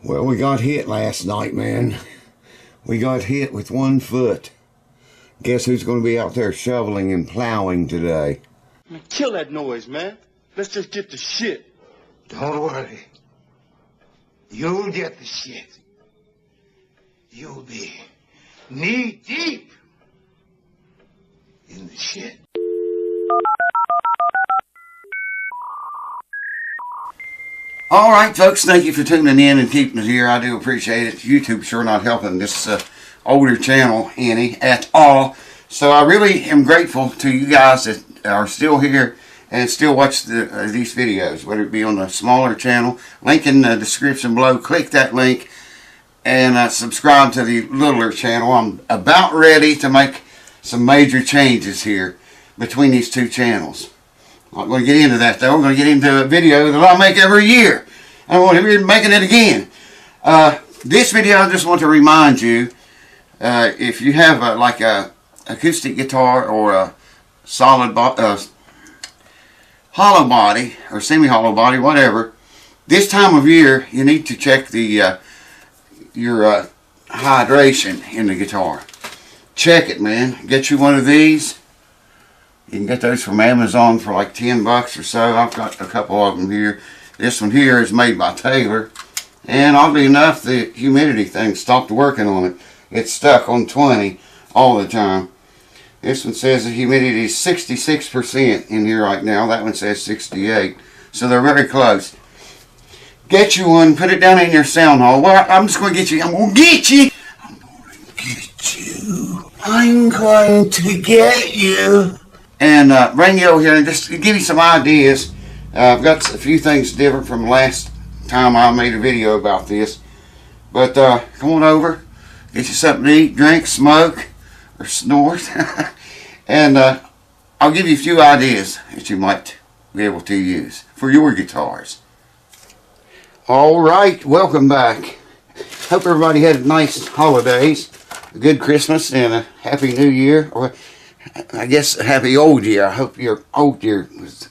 Well, we got hit last night, man. We got hit with 1 foot. Guess who's going to be out there shoveling and plowing today? Man, kill that noise, man. Let's just get the shit. Don't worry. You'll get the shit. You'll be knee deep in the shit. All right, folks, thank you for tuning in and keeping it here. I do appreciate it. YouTube's sure not helping this older channel any at all. So I really am grateful to you guys that are still here and still watch these videos, whether it be on the smaller channel. Link in the description below. Click that link and subscribe to the littler channel. I'm about ready to make some major changes here between these two channels. I'm not going to get into that, though. I'm going to get into a video that I make every year. I don't want to be making it again. This video, I just want to remind you, if you have like a acoustic guitar or a solid hollow body or semi-hollow body, whatever, this time of year you need to check the your hydration in the guitar. Check it, man. Get you one of these. You can get those from Amazon for like 10 bucks or so. I've got a couple of them here. This one here is made by Taylor. And oddly enough, the humidity thing stopped working on it. It's stuck on 20 all the time. This one says the humidity is 66% in here right now. That one says 68. So they're very close. Get you one. Put it down in your sound hole. Well, I'm just going to get you. I'm going to get you. I'm going to get you. I'm going to get you. And bring you over here and just give you some ideas. I've got a few things different from last time I made a video about this. But come on over. Get you something to eat, drink, smoke, or snort. And I'll give you a few ideas that you might be able to use for your guitars. Alright, welcome back. Hope everybody had nice holidays, a good Christmas, and a happy new year. Or I guess a happy old year. I hope your old year was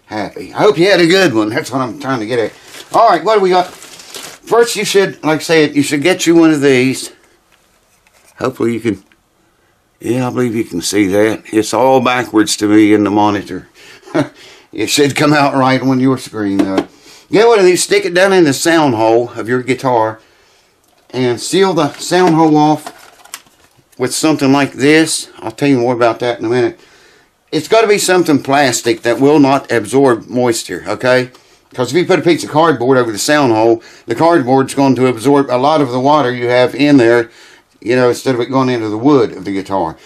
happy. I hope you had a good one. That's what I'm trying to get at. Alright, what do we got? First, you should, like I said, you should get you one of these. Hopefully you can, yeah, I believe you can see that. It's all backwards to me in the monitor. It should come out right on your screen, though. Get one of these, stick it down in the sound hole of your guitar, and seal the sound hole off with something like this. I'll tell you more about that in a minute. It's got to be something plastic that will not absorb moisture, okay? Because if you put a piece of cardboard over the sound hole, the cardboard's going to absorb a lot of the water you have in there, you know, instead of it going into the wood of the guitar.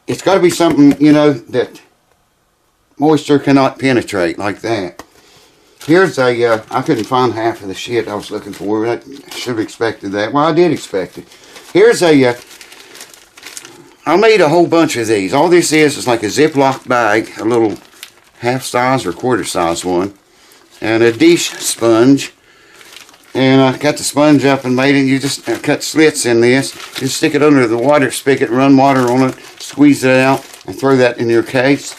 It's got to be something, you know, that moisture cannot penetrate like that. Here's a, I couldn't find half of the shit I was looking for. I should have expected that. Well, I did expect it. Here's a, I made a whole bunch of these. All this is like a Ziploc bag, a little half size or quarter size one, and a dish sponge. And I got the sponge up and made it. You just cut slits in this. Just stick it under the water spigot, run water on it, squeeze it out, and throw that in your case.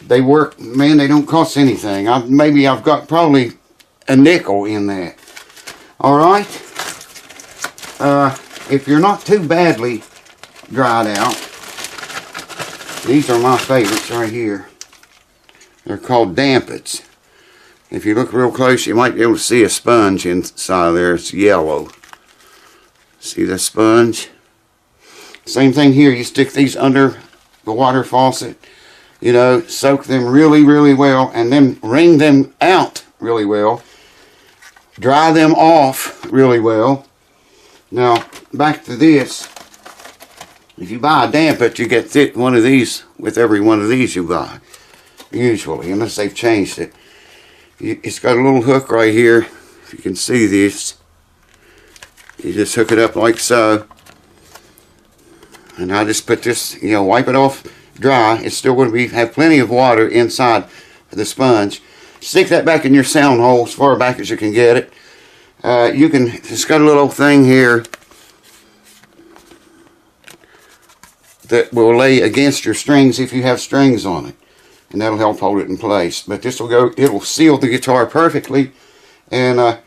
They work, man, they don't cost anything. Maybe I've got probably a nickel in that. Alright? If you're not too badly dried out, these are my favorites right here. They're called dampets. If you look real close, you might be able to see a sponge inside there. It's yellow. See the sponge? Same thing here. You stick these under the water faucet. You know, soak them really, really well, and then wring them out really well. Dry them off really well. Now, back to this. If you buy a dampet, you get one of these with every one of these you buy. Usually, unless they've changed it. It's got a little hook right here. If you can see this. You just hook it up like so. And I just put this, you know, wipe it off dry. It's still going to have plenty of water inside the sponge. Stick that back in your sound hole as far back as you can get it. It's got a little thing here that will lay against your strings if you have strings on it, and that'll help hold it in place. But this will go, it will seal the guitar perfectly, and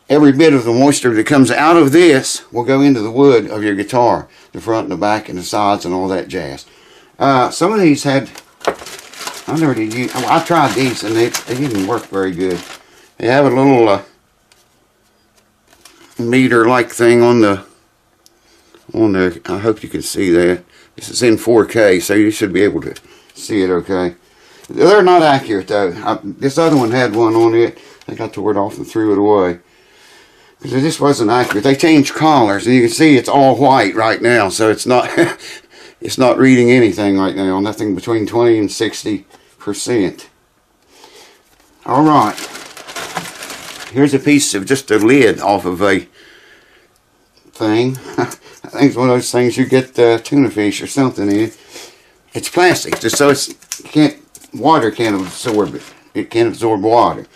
every bit of the moisture that comes out of this will go into the wood of your guitar, the front and the back and the sides and all that jazz. Some of these had, I never did use, I tried these and they didn't work very good. They have a little meter-like thing on the, I hope you can see that. This is in 4K, so you should be able to see it okay. They're not accurate though. This other one had one on it. I think I tore it off and threw it away, because it just wasn't accurate. They changed colors, and you can see it's all white right now, so it's not it's not reading anything right now. Nothing between 20 and 60%. All right, here's a piece of just a lid off of a thing. I think it's one of those things you get tuna fish or something in. It's plastic, just so water can't absorb it. It can't absorb water.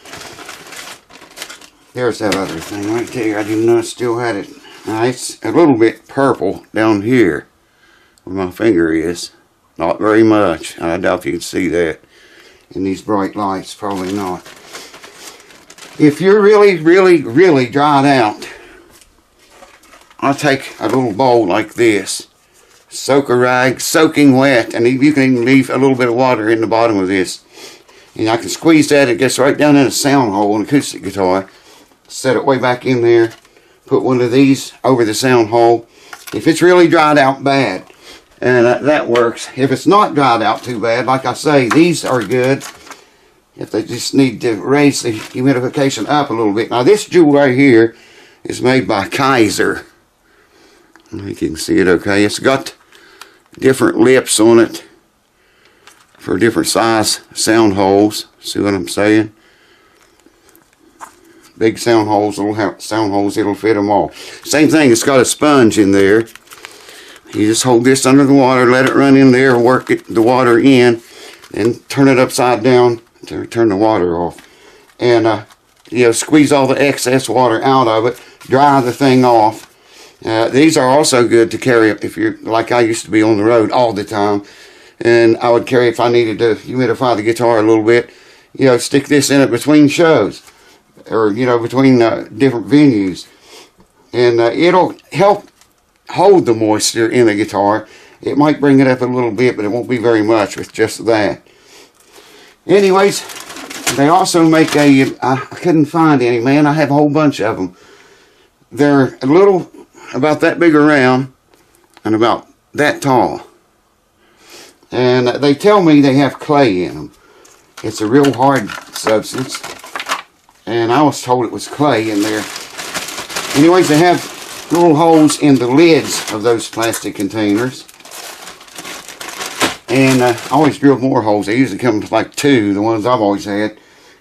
There's that other thing right there. I didn't know I still had it. Now, it's a little bit purple down here where my finger is. Not very much. I doubt if you can see that in these bright lights. Probably not. If you're really, really, really dried out, I'll take a little bowl like this, soak a rag, soaking wet, and you can even leave a little bit of water in the bottom of this. And I can squeeze that. It gets right down in a sound hole, an acoustic guitar. Set it way back in there. Put one of these over the sound hole. If it's really dried out bad, and that works. If it's not dried out too bad, like I say, these are good. If they just need to raise the humidification up a little bit. Now this jewel right here is made by Kaiser. I think you can see it okay. It's got different lips on it for different size sound holes. See what I'm saying? Big sound holes, little sound holes, it'll fit them all. Same thing, it's got a sponge in there. You just hold this under the water, let it run in there, work the water in, and turn it upside down to turn the water off. And, you know, squeeze all the excess water out of it, dry the thing off. These are also good to carry if you're, like I used to be on the road all the time. And I would carry if I needed to humidify the guitar a little bit. You know, stick this in it between shows. Or, you know, between different venues. And it'll help hold the moisture in the guitar. It might bring it up a little bit, but it won't be very much with just that. Anyways, they also make I couldn't find any, man. I have a whole bunch of them. They're a little, about that big around, and about that tall. And they tell me they have clay in them. It's a real hard substance. And I was told it was clay in there. Anyways, they have little holes in the lids of those plastic containers. And I always drill more holes. They usually come with like 2, the ones I've always had.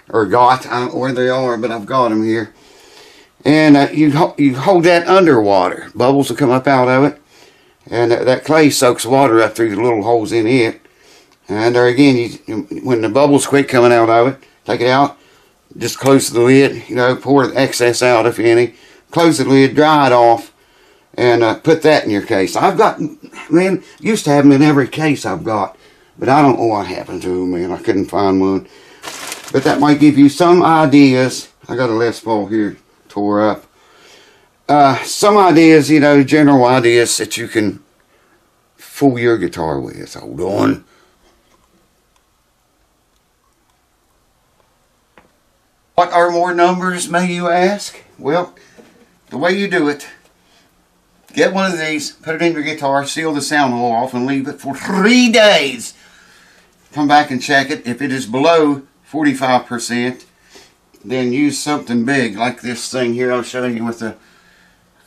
Or got. I don't know where they are, but I've got them here. And you hold that underwater. Bubbles will come up out of it. And that clay soaks water up through the little holes in it. And there again, when the bubbles quit coming out of it, take it out. Just close the lid, you know, pour the excess out if any. Close the lid, dry it off, and put that in your case. I've got, man, used to have them in every case I've got. But I don't know what happened to them, man. I couldn't find one. But that might give you some ideas. I got a Les Paul here tore up. Some ideas, you know, general ideas that you can fool your guitar with. Hold on. What are more numbers, may you ask? Well, the way you do it, get one of these, put it in your guitar, seal the sound hole off, and leave it for 3 days. Come back and check it. If it is below 45%, then use something big, like this thing here I'll show you with an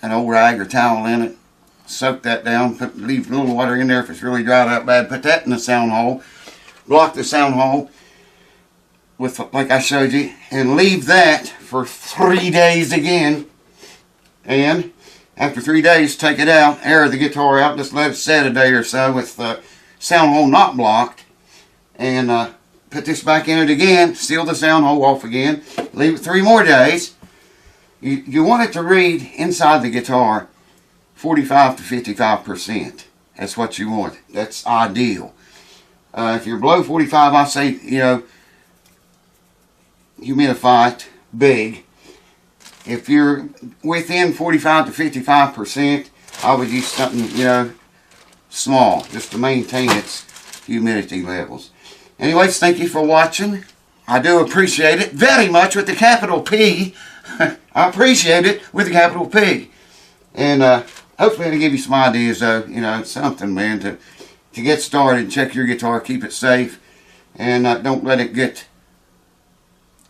old rag or towel in it. Soak that down, leave a little water in there if it's really dried out bad. Put that in the sound hole. Block the sound hole with, like I showed you, and leave that for 3 days again. And after 3 days, take it out, air the guitar out, just let it set a day or so with the sound hole not blocked, and put this back in it again, seal the sound hole off again, leave it 3 more days. You want it to read inside the guitar 45 to 55%. That's what you want. That's ideal. If you're below 45, I say, you know, humidify it big. if you're within 45 to 55%, I would use something, you know, small, just to maintain its humidity levels. Anyways, thank you for watching. I do appreciate it very much with the capital P. I appreciate it with the capital P. And hopefully it'll give you some ideas, though, you know, something, man, to get started. Check your guitar, keep it safe, and don't let it get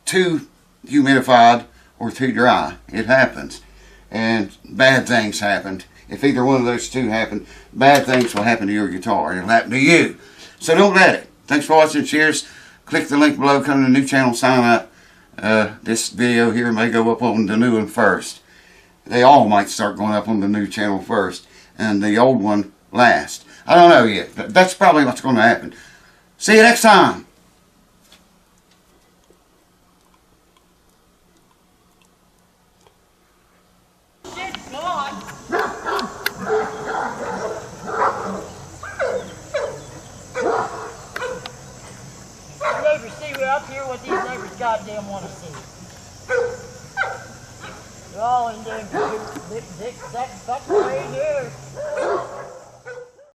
too humidified or too dry. It happens, and bad things happen. If either one of those two happen, bad things will happen to your guitar. It'll happen to you. So don't let it. Thanks for watching. Cheers. Click the link below. Come to the new channel. Sign up. This video here may go up on the new one first. They all might start going up on the new channel first, and the old one last. I don't know yet, but that's probably what's going to happen. See you next time. Neighbors see we're up here what these neighbors goddamn want to see. They're all in there. That right here.